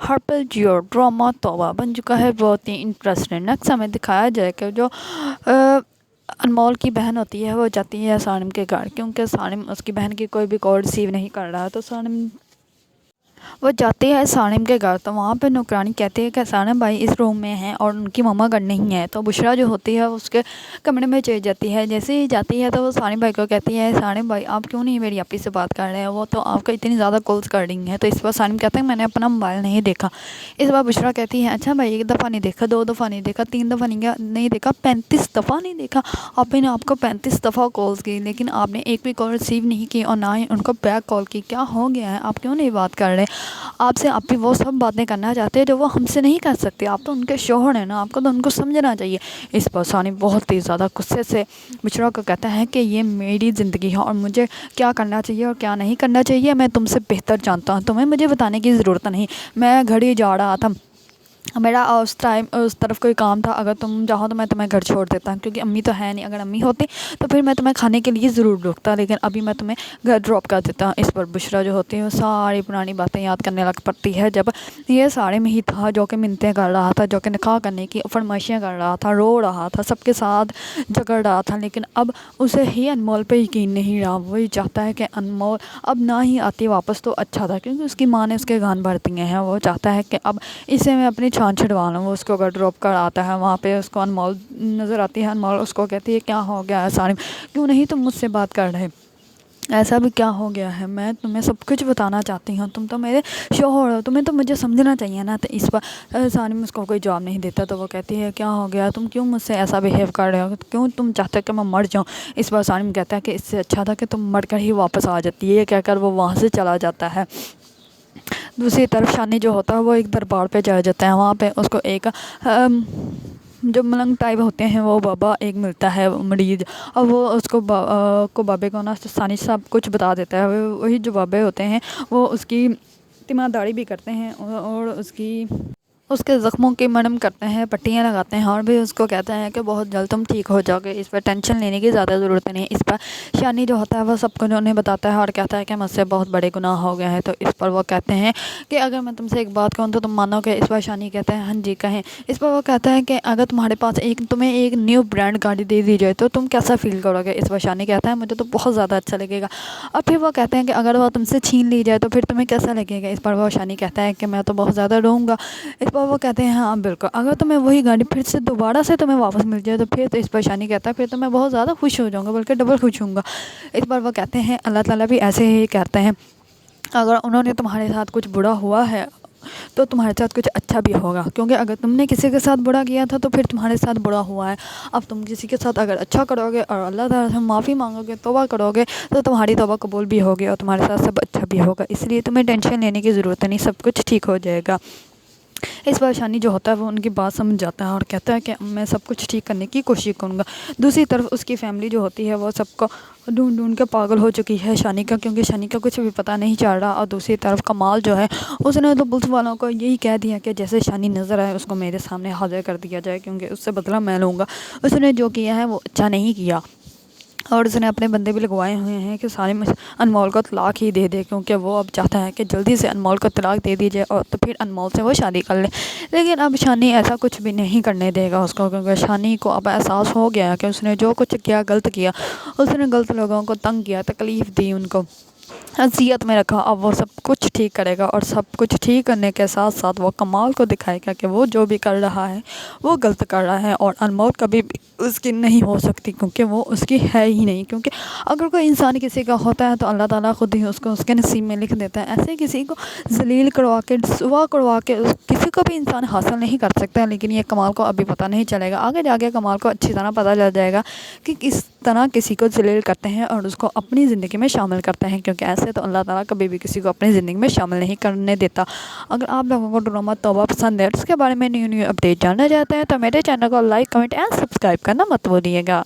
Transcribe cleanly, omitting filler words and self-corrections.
ہارپل Jio drama توبہ بن چکا ہے بہت ہی انٹرسٹنگ۔ نیکسٹ ہمیں دکھایا جائے کہ جو انمول کی بہن ہوتی ہے وہ جاتی ہے سانم کے گھر، کیونکہ سانم اس کی بہن کی کوئی بھی کال ریسیو نہیں کر رہا، تو وہ جاتی ہے سانم کے گھر۔ تو وہاں پہ نوکرانی کہتی ہے کہ سانم بھائی اس روم میں ہیں اور ان کی مما گھر نہیں ہے۔ تو بشرا جو ہوتی ہے اس کے کمرے میں چلی جاتی ہے۔ جیسے ہی جاتی ہے تو وہ سانم بھائی کو کہتی ہے سانم بھائی آپ کیوں نہیں میری اپی سے بات کر رہے ہیں، وہ تو آپ کو اتنی زیادہ کالس کر رہی ہیں۔ تو اس پر سانم کہتے ہیں میں نے اپنا موبائل نہیں دیکھا۔ اس بار بشرا کہتی ہے اچھا بھائی 1 دفعہ نہیں دیکھا، 2 دفعہ نہیں دیکھا، 3 دفعہ نہیں دیکھا، 35 دفعہ نہیں دیکھا؟ اپی نے آپ کو 35 دفعہ کالس کی لیکن آپ نے ایک بھی کال ریسیو نہیں کی اور نہ ہی ان کو بیک کال کی، کیا ہو گیا ہے؟ آپ کیوں نہیں بات کر رہے؟ آپ سے اپی وہ سب باتیں کرنا چاہتے ہیں جو وہ ہم سے نہیں کر سکتے، آپ تو ان کے شوہر ہیں نا، آپ کو تو ان کو سمجھنا چاہیے۔ اس پر سانم بہت ہی زیادہ غصے سے بشرا کو کہتا ہے کہ یہ میری زندگی ہے اور مجھے کیا کرنا چاہیے اور کیا نہیں کرنا چاہیے میں تم سے بہتر جانتا ہوں، تمہیں مجھے بتانے کی ضرورت نہیں۔ میں گھڑی جا رہا تھا، میرا اس طرف کوئی کام تھا، اگر تم چاہو تو میں تمہیں گھر چھوڑ دیتا، کیونکہ امی تو ہے نہیں، اگر امی ہوتی تو پھر میں تمہیں کھانے کے لیے ضرور روکتا، لیکن ابھی میں تمہیں گھر ڈراپ کر دیتا ہوں۔ اس پر بشرا جو ہوتی ہے وہ ساری پرانی باتیں یاد کرنے لگ پڑتی ہے، جب یہ سارے میں ہی تھا جو کہ منتیں کر رہا تھا، جو کہ نکاح کرنے کی فرمائشیں کر رہا تھا، رو رہا تھا، سب کے ساتھ جھگڑ رہا تھا، لیکن اب اسے ہی انمول پہ یقین نہیں رہا۔ وہی چاہتا ہے کہ انمول اب نہ ہی آتی واپس تو اچھا تھا، کیونکہ اس کی ماں نے اس کے کان بھر دیے ہیں۔ وہ چاہتا ہے کہ اب اسے میں اپنی چھان چھڑوا لوں۔ وہ اس کو گھر ڈراپ کر آتا ہے، وہاں پہ اس کو انمول نظر آتی ہے۔ انمول اس کو کہتی ہے کیا ہو گیا ہے سانم، کیوں نہیں تم مجھ سے بات کر رہے؟ ایسا بھی کیا ہو گیا ہے؟ میں تمہیں سب کچھ بتانا چاہتی ہوں، تم تو میرے شوہر ہو، تمہیں تو مجھے سمجھنا چاہیے نا۔ تو اس پر سانم اس کو کوئی جواب نہیں دیتا، تو وہ کہتی ہے کیا ہو گیا، تم کیوں مجھ سے ایسا بیہیو کر رہے ہو، کیوں تم چاہتے کہ میں مر جاؤں؟ اس پر سانم کہتا ہے کہ اس سے اچھا تھا کہ تم مر کر ہی واپس آ جاتی، یہ کہہ کر وہ وہاں سے چلا جاتا ہے۔ دوسری طرف شانی جو ہوتا ہے وہ ایک دربار پہ چلا جاتا ہے، وہاں پہ اس کو ایک جو ملنگ ٹائپ ہوتے ہیں وہ بابا ایک ملتا ہے مریض، اور وہ اس کو بابے کو نا سانی سب کچھ بتا دیتا ہے۔ وہی جو بابے ہوتے ہیں وہ اس کی تیمارداری بھی کرتے ہیں اور اس کے زخموں کی مرہم کرتے ہیں، پٹیاں لگاتے ہیں، اور بھی اس کو کہتا ہے کہ بہت جلد تم ٹھیک ہو جاؤ گے، اس پر ٹینشن لینے کی زیادہ ضرورت نہیں۔ اس پر شانی جو ہوتا ہے وہ سب کو انہیں بتاتا ہے اور کہتا ہے کہ مجھ سے بہت بڑے گناہ ہو گئے ہیں۔ تو اس پر وہ کہتے ہیں کہ اگر میں تم سے ایک بات کہوں تو تم مانو گے؟ اس پر شانی کہتا ہے ہاں جی کہیں۔ اس پر وہ کہتا ہے کہ اگر تمہارے پاس تمہیں ایک نیو برانڈ گاڑی دے دی جائے تو تم کیسا فیل کرو گے؟ اس پر شانی کہتا ہے مجھے تو بہت زیادہ اچھا لگے گا۔ اور پھر وہ کہتے ہیں کہ اگر وہ تم سے چھین لی جائے تو پھر تمہیں کیسا لگے گا؟ اس پر وہ شانی کہتا ہے کہ میں تو بہت زیادہ رہوں گا۔ اس پر وہ کہتے ہیں ہاں بالکل، اگر تمہیں وہی گاڑی پھر سے دوبارہ سے تمہیں واپس مل جائے تو پھر تو اس پر شانی کہتا ہے پھر تو میں بہت زیادہ خوش ہو جاؤں گا، بلکہ ڈبل خوش ہوں گا۔ اس پر وہ کہتے ہیں اللہ تعالیٰ بھی ایسے ہی کہتے ہیں اگر انہوں نے تمہارے ساتھ کچھ برا ہوا ہے تو تمہارے ساتھ کچھ اچھا بھی ہوگا، کیونکہ اگر تم نے کسی کے ساتھ برا کیا تھا تو پھر تمہارے ساتھ برا ہوا ہے۔ اب تم کسی کے ساتھ اگر اچھا کرو گے اور اللہ تعالیٰ سے معافی مانگو گے، توبہ کرو گے، تو تمہاری توبہ قبول بھی ہوگی اور تمہارے ساتھ سب اچھا بھی ہوگا، اس لیے تمہیں ٹینشن لینے کی ضرورت نہیں، سب کچھ ٹھیک ہو جائے گا۔ اس پر شانی جو ہوتا ہے وہ ان کی بات سمجھ جاتا ہے اور کہتا ہے کہ میں سب کچھ ٹھیک کرنے کی کوشش کروں گا۔ دوسری طرف اس کی فیملی جو ہوتی ہے وہ سب کو ڈھونڈ کے پاگل ہو چکی ہے شانی کا، کیونکہ شانی کا کچھ بھی پتہ نہیں چل رہا۔ اور دوسری طرف کمال جو ہے اس نے تو پولیس والوں کو یہی کہہ دیا کہ جیسے شانی نظر آئے اس کو میرے سامنے حاضر کر دیا جائے، کیونکہ اس سے بدلہ میں لوں گا، اس نے جو کیا ہے وہ اچھا نہیں کیا۔ اور اس نے اپنے بندے بھی لگوائے ہوئے ہیں کہ سارے انمول کو طلاق ہی دے دے، کیونکہ وہ اب چاہتا ہے کہ جلدی سے انمول کو طلاق دے دی جائے اور تو پھر انمول سے وہ شادی کر لے۔ لیکن اب شانی ایسا کچھ بھی نہیں کرنے دے گا اس کو، کیونکہ شانی کو اب احساس ہو گیا کہ اس نے جو کچھ کیا غلط کیا، اس نے غلط لوگوں کو تنگ کیا، تکلیف دی، ان کو اذیت میں رکھا۔ اب وہ سب کچھ ٹھیک کرے گا اور سب کچھ ٹھیک کرنے کے ساتھ ساتھ وہ کمال کو دکھائے گا کہ وہ جو بھی کر رہا ہے وہ غلط کر رہا ہے، اور انمول کبھی بھی اس کی نہیں ہو سکتی، کیونکہ وہ اس کی ہے ہی نہیں۔ کیونکہ اگر کوئی انسان کسی کا ہوتا ہے تو اللہ تعالیٰ خود ہی اس کو اس کے نصیب میں لکھ دیتا ہے، ایسے کسی کو ذلیل کروا کے رسوا کروا کے کسی کو بھی انسان حاصل نہیں کر سکتا۔ لیکن یہ کمال کو ابھی پتہ نہیں چلے گا، آگے جا کے کمال کو اچھی طرح پتہ چل جائے گا کہ کس طرح کسی کو ذلیل کرتے ہیں اور اس کو اپنی زندگی میں شامل کرتے ہیں، کیونکہ ایسے تو اللہ تعالیٰ کبھی بھی کسی کو اپنی زندگی میں شامل نہیں کرنے دیتا۔ اگر آپ لوگوں کو ڈرامہ توبہ پسند ہے اور اس کے بارے میں نیو اپڈیٹ جاننا چاہتے ہیں تو میرے چینل کو لائک، کمنٹ اینڈ سبسکرائب کرنا مت بھولیے گا۔